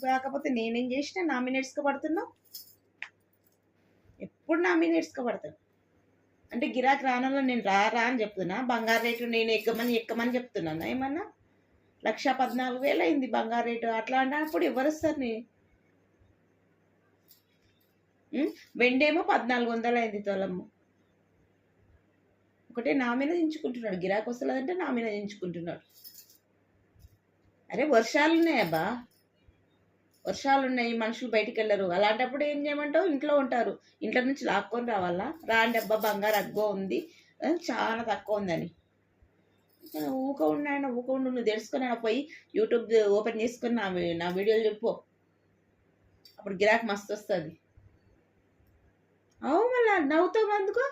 కాకపోతే నేనేం చేసినా నామినేట్స్గా పడుతున్నావు. ఎప్పుడు నామినేట్స్గా పడతాను అంటే గిరాకీ రానంలో నేను రా అని చెప్తున్నా. బంగారు రేటు నేను ఎక్కమని చెప్తున్నాను. ఏమన్నా 1,14,000 అయింది బంగారు రేటు. అట్లా అన్నప్పుడు ఎవరు వస్తారు? వెండేమో 1,400 అయింది తొలము. ఒకటే నా మీద దించుకుంటున్నాడు. గిరాకీ వస్తలేదంటే నా మీద దించుకుంటున్నాడు. అరే వర్షాలు ఉన్నాయబ్బా, వర్షాలు ఉన్నాయి, మనుషులు బయటికి వెళ్ళరు. అలాంటప్పుడు ఏం చేయమంటావు? ఇంట్లో ఉంటారు. ఇంట్లో నుంచి లాక్కొని రావాలా? రాండి అబ్బా బంగారు అగ్గో ఉంది, చాలా తక్కువ ఉందని. ఊక ఉండు, నువ్వు తెలుసుకొని పోయి యూట్యూబ్ ఓపెన్ చేసుకొని నా వీడియోలు చెప్పు. అప్పుడు గిరాకీ మస్తు వస్తుంది. అవు మళ్ళా నవ్వుతావు అందుకో.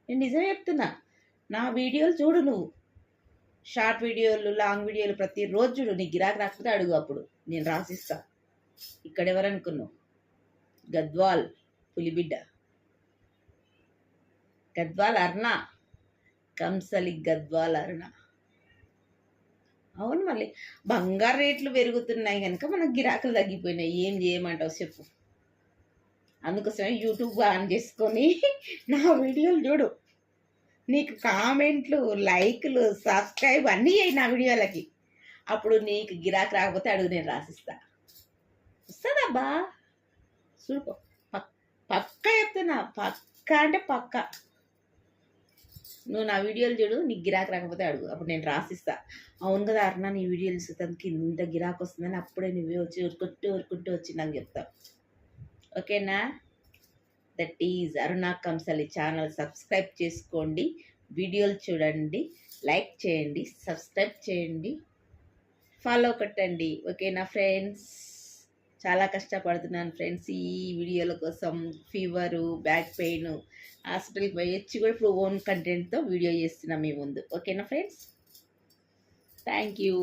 నేను నిజమే చెప్తున్నా. నా వీడియోలు చూడు నువ్వు, షార్ట్ వీడియోలు, లాంగ్ వీడియోలు ప్రతిరోజు చూడు. నీ గిరాకీ రాకపోతే అడుగు, అప్పుడు నేను రాసిస్తా. ఇక్కడెవరనుకున్నావు? గద్వాల్ పులిబిడ్డ, గద్వాల్ అర్ణ, కంసలి గద్వాల్ అర్ణ. అవును, మళ్ళీ బంగారు రేట్లు పెరుగుతున్నాయి కనుక మనకు గిరాకులు తగ్గిపోయినాయి. ఏం చేయమంటావు చెప్పు. అందుకోసమే యూట్యూబ్ ఆన్ చేసుకొని నా వీడియోలు చూడు. నీకు కామెంట్లు, లైక్లు, సబ్స్క్రైబ్ అన్నీ అయ్యి నా వీడియోలకి. అప్పుడు నీకు గిరాకీ రాకపోతే అడుగు, నేను రాసిస్తా. వస్తుందబ్బా చూడుకో. పక్కా చెప్తున్నా, పక్క అంటే పక్క. నువ్వు నా వీడియోలు చూడు, నీకు గిరాకీ రాకపోతే అడుగు, అప్పుడు నేను రాసిస్తా. అవును కదా అరుణ, నీ వీడియోలు చూస్తానికి ఇంత గిరాకీ వస్తుందని అప్పుడే నువ్వే వచ్చి ఊరుకుంటూ వచ్చి నాకు చెప్తావు. ఓకేనా? That is Aruna Kamsali channel. Subscribe చేసుకోండి, వీడియోలు చూడండి, లైక్ చేయండి, సబ్స్క్రైబ్ చేయండి, ఫాలో కొట్టండి. ఓకేనా ఫ్రెండ్స్? చాలా కష్టపడుతున్నాను ఫ్రెండ్స్ ఈ వీడియోల కోసం. ఫీవరు, బ్యాక్ పెయిన్, హాస్పిటల్కి పోయి వచ్చి కూడా ఇప్పుడు ఓన్ కంటెంట్తో వీడియో చేస్తున్నాం మీ ముందు. ఓకేనా ఫ్రెండ్స్? Thank you.